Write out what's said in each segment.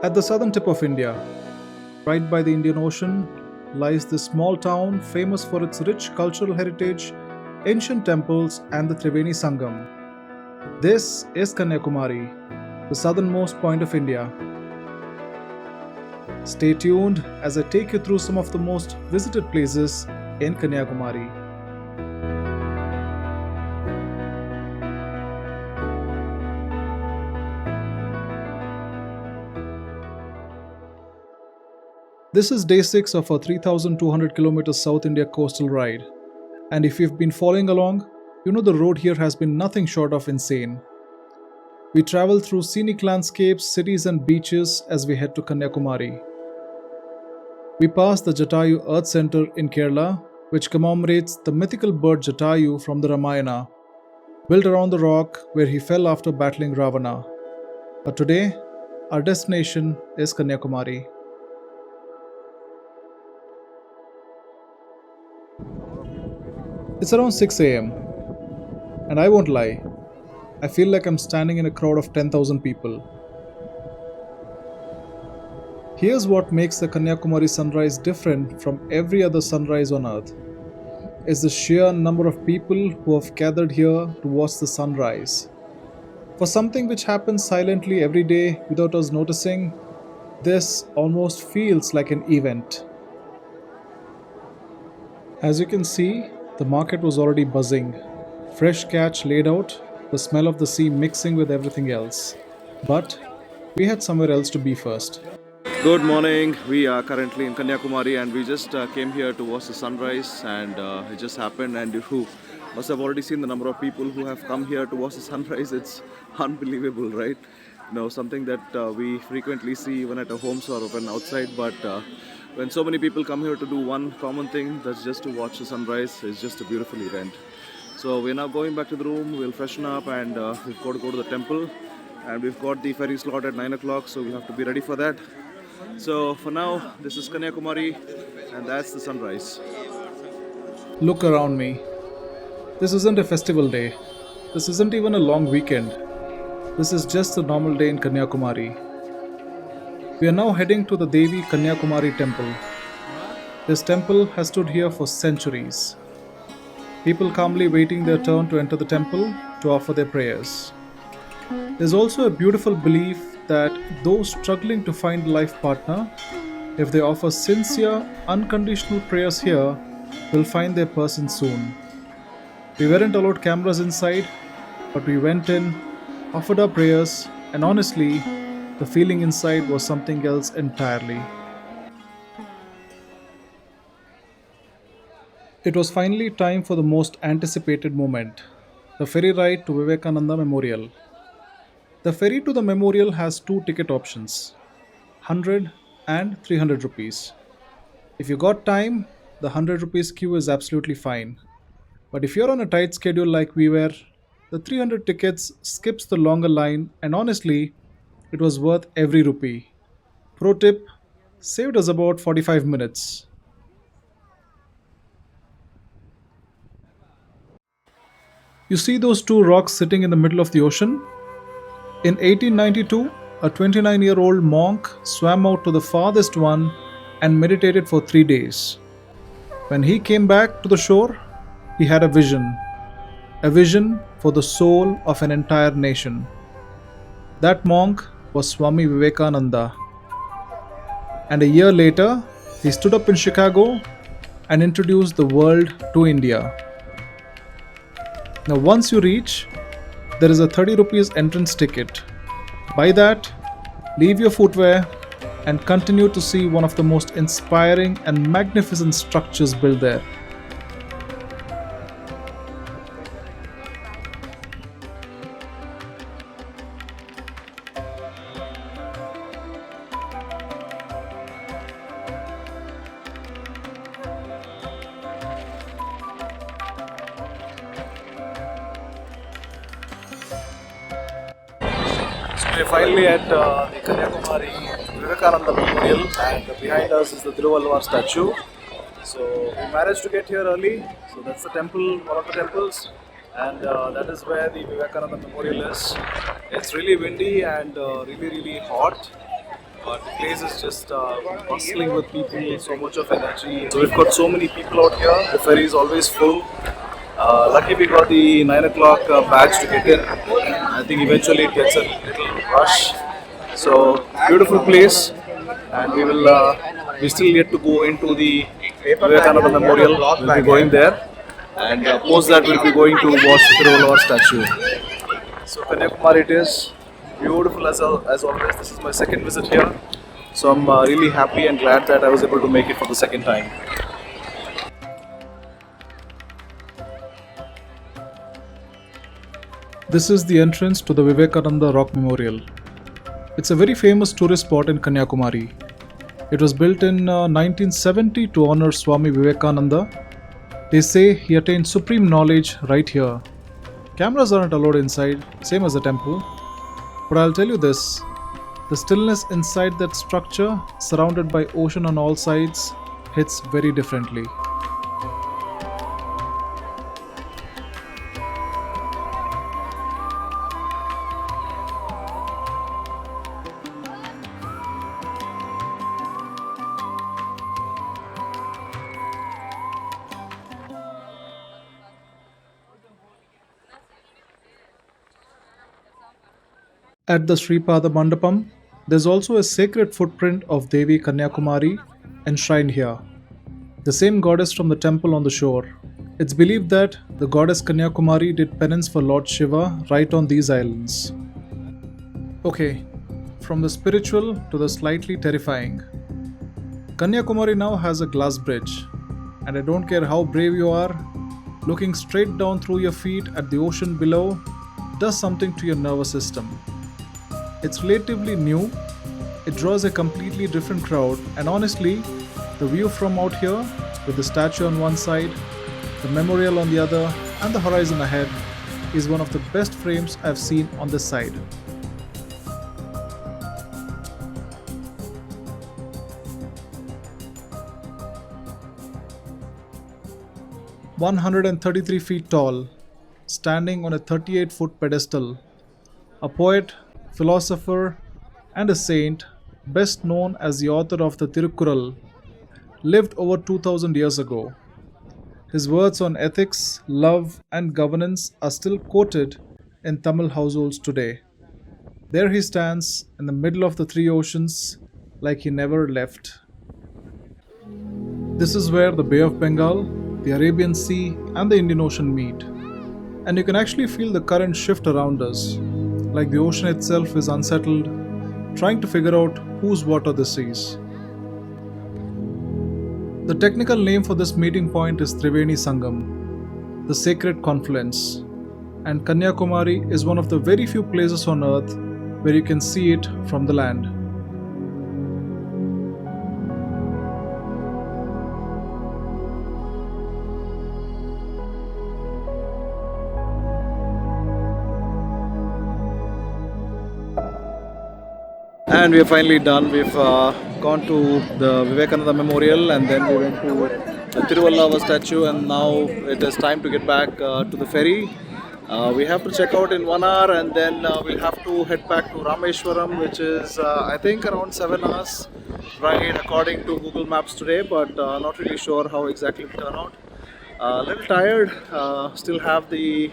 At the southern tip of India, right by the Indian Ocean, lies this small town famous for its rich cultural heritage, ancient temples, and the Triveni Sangam. This is Kanyakumari, the southernmost point of India. Stay tuned as I take you through some of the most visited places in Kanyakumari. This is day 6 of our 3,200 km South India coastal ride. And if you've been following along, you know the road here has been nothing short of insane. We travel through scenic landscapes, cities and beaches as we head to Kanyakumari. We pass the Jatayu Earth Center in Kerala, which commemorates the mythical bird Jatayu from the Ramayana, built around the rock where he fell after battling Ravana. But today, our destination is Kanyakumari. It's around 6 am, and I won't lie, I feel like I'm standing in a crowd of 10,000 people. Here's what makes the Kanyakumari sunrise different from every other sunrise on earth. It's the sheer number of people who have gathered here to watch the sunrise. For something which happens silently every day without us noticing, this almost feels like an event. As you can see, the market was already buzzing. Fresh catch laid out, the smell of the sea mixing with everything else. But we had somewhere else to be first. Good morning. We are currently in Kanyakumari and we just came here to watch the sunrise, and it just happened, and you must have already seen the number of people who have come here to watch the sunrise. It's unbelievable, right? Something that we frequently see even at our homes or when outside, but when so many people come here to do one common thing, that's just to watch the sunrise, it's just a beautiful event. So we're now going back to the room, we'll freshen up, and we've got to go to the temple, and we've got the ferry slot at 9 o'clock, so we'll have to be ready for that. So for now, this is Kanyakumari, and that's the sunrise. Look around me. This isn't a festival day. This isn't even a long weekend. This is just a normal day in Kanyakumari. We are now heading to the Devi Kanyakumari temple. This temple has stood here for centuries. People calmly waiting their turn to enter the temple to offer their prayers. There's also a beautiful belief that those struggling to find a life partner, if they offer sincere, unconditional prayers here, will find their person soon. We weren't allowed cameras inside, but we went in, offered our prayers, and honestly, the feeling inside was something else entirely. It was finally time for the most anticipated moment, the ferry ride to Vivekananda Memorial. The ferry to the memorial has two ticket options, 100 and 300 rupees. If you got time, the 100 rupees queue is absolutely fine. But if you're on a tight schedule like we were, the 300 tickets skips the longer line, and honestly, it was worth every rupee. Pro tip, saved us about 45 minutes. You see those two rocks sitting in the middle of the ocean? In 1892, a 29-year-old monk swam out to the farthest one and meditated for 3 days. When he came back to the shore, he had a vision for the soul of an entire nation. That monk was Swami Vivekananda. And a year later, he stood up in Chicago and introduced the world to India. Now once you reach, there is a 30 rupees entrance ticket. Buy that, leave your footwear, and continue to see one of the most inspiring and magnificent structures built there. We're finally at the Kanyakumari Vivekananda Memorial, and behind us is the Thiruvalluvar statue. So we managed to get here early. So that's the temple, one of the temples, and that is where the Vivekananda Memorial is. It's really windy and really hot. But the place is just bustling with people, so much of energy. So we've got so many people out here. The ferry is always full. Lucky we got the 9 o'clock badge to get in. I think eventually it gets a little rush. So beautiful place, and we still yet to go into the Vivekananda Memorial. We'll be going there, and post that we'll be going to watch the Thiruvalluvar statue. So Kanyakumari it is, beautiful as always. This is my second visit here, so I'm really happy and glad that I was able to make it for the second time. This is the entrance to the Vivekananda Rock Memorial. It's a very famous tourist spot in Kanyakumari. It was built in 1970 to honor Swami Vivekananda. They say he attained supreme knowledge right here. Cameras aren't allowed inside, same as the temple. But I'll tell you this, the stillness inside that structure, surrounded by ocean on all sides, hits very differently. At the Shripada mandapam, there's also a sacred footprint of Devi Kanyakumari enshrined here, the same goddess from the temple on the shore. It's believed that the goddess Kanyakumari did penance for Lord Shiva right on these islands. Okay, from the spiritual to the slightly terrifying. Kanyakumari now has a glass bridge, and I don't care how brave you are, looking straight down through your feet at the ocean below does something to your nervous system. It's relatively new, it draws a completely different crowd, and honestly, the view from out here, with the statue on one side, the memorial on the other, and the horizon ahead, is one of the best frames I've seen on this side. "133 feet tall, standing on a 38-foot pedestal, a poet, philosopher, and a saint, best known as the author of the Tirukkural, lived over 2000 years ago. His words on ethics, love, and governance are still quoted in Tamil households today. There he stands in the middle of the three oceans, like he never left." This is where the Bay of Bengal, the Arabian Sea, and the Indian Ocean meet. And you can actually feel the current shift around us, like the ocean itself is unsettled, trying to figure out whose water this is. The technical name for this meeting point is Triveni Sangam, the sacred confluence, and Kanyakumari is one of the very few places on earth where you can see it from the land. And we are finally done. We've gone to the Vivekananda Memorial, and then we went to the Thiruvalluvar statue, and now it is time to get back to the ferry. We have to check out in 1 hour, and then we'll have to head back to Rameshwaram, which is I think around 7 hours ride according to Google Maps today, but not really sure how exactly it will turn out. A little tired, still have the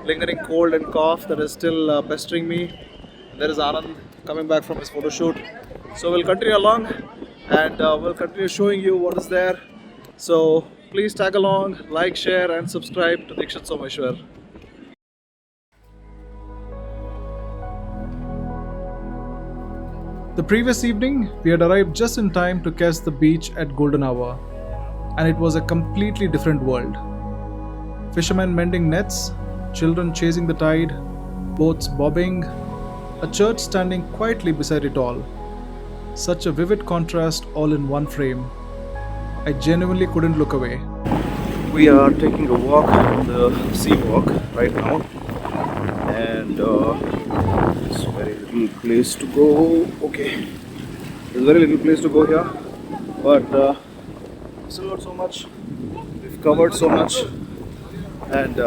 lingering cold and cough that is still pestering me. There is Anand coming back from his photo shoot. So we'll continue along, and we'll continue showing you what is there. So please tag along, like, share, and subscribe to Dikshat Someshwar. The previous evening, we had arrived just in time to catch the beach at golden hour, and it was a completely different world. Fishermen mending nets, children chasing the tide, boats bobbing, a church standing quietly beside it all. Such a vivid contrast all in one frame. I genuinely couldn't look away. We are taking a walk on the seawalk right now, and it's a very little place to go. Okay, there's a very little place to go here, but still not so much. We've covered so much, and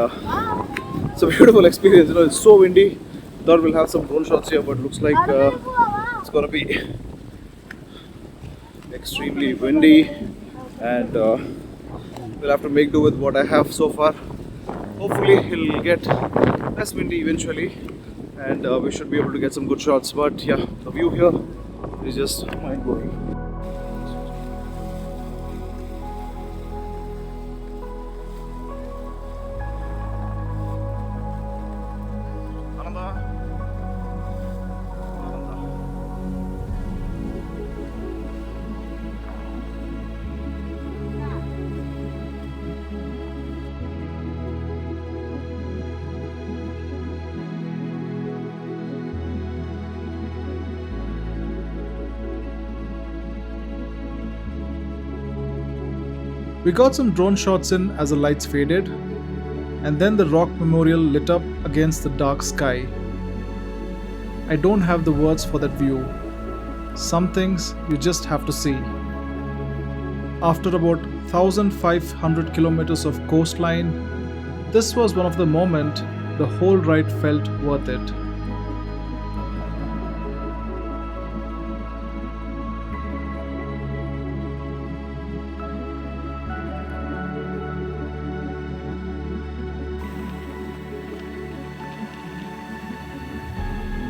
it's a beautiful experience. You know, it's so windy. Thought we'll have some drone shots here, but looks like it's gonna be extremely windy, and we'll have to make do with what I have so far. Hopefully it'll get less windy eventually, and we should be able to get some good shots. But yeah, the view here is just mind-blowing. We got some drone shots in as the lights faded, and then the rock memorial lit up against the dark sky. I don't have the words for that view. Some things you just have to see. After about 1,500 kilometers of coastline, this was one of the moments the whole ride felt worth it.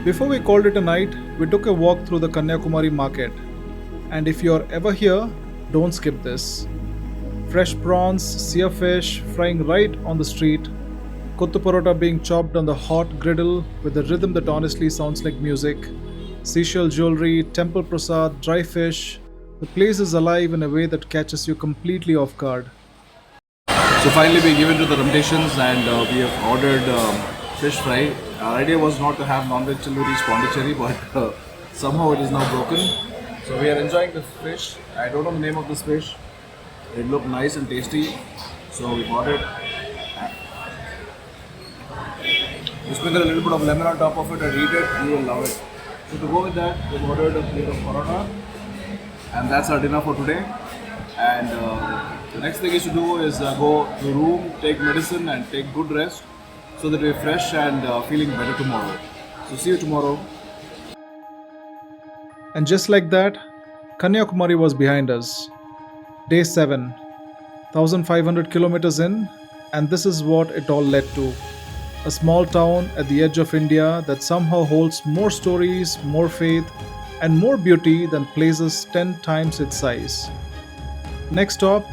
Before we called it a night, we took a walk through the Kanyakumari market. And if you're ever here, don't skip this. Fresh prawns, sea fish frying right on the street, kottu parota being chopped on the hot griddle with a rhythm that honestly sounds like music, seashell jewelry, temple prasad, dry fish. The place is alive in a way that catches you completely off guard. So finally we given to the Rameshwarams, and we have ordered fish fry. Our idea was not to have non-veg till we reach Pondicherry, but somehow it is now broken. So we are enjoying the fish. I don't know the name of this fish. It looked nice and tasty, so we bought it. You sprinkle a little bit of lemon on top of it and eat it, you will love it. So to go with that, we ordered a plate of paratha, and that's our dinner for today. And the next thing is to do is go to room, take medicine and take good rest, so that we're fresh and feeling better tomorrow. So see you tomorrow. And just like that, Kanyakumari was behind us. Day 7, 1,500 kilometers in, and this is what it all led to. A small town at the edge of India that somehow holds more stories, more faith, and more beauty than places 10 times its size. Next stop,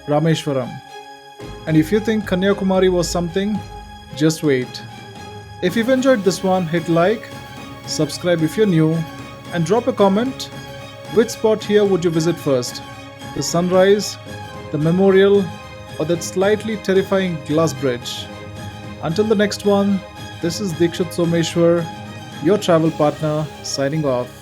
Rameshwaram. And if you think Kanyakumari was something, just wait. If you've enjoyed this one, hit like, subscribe if you're new, and drop a comment. Which spot here would you visit first? The sunrise, the memorial, or that slightly terrifying glass bridge? Until the next one, this is Dikshit Someshwar, your travel partner, signing off.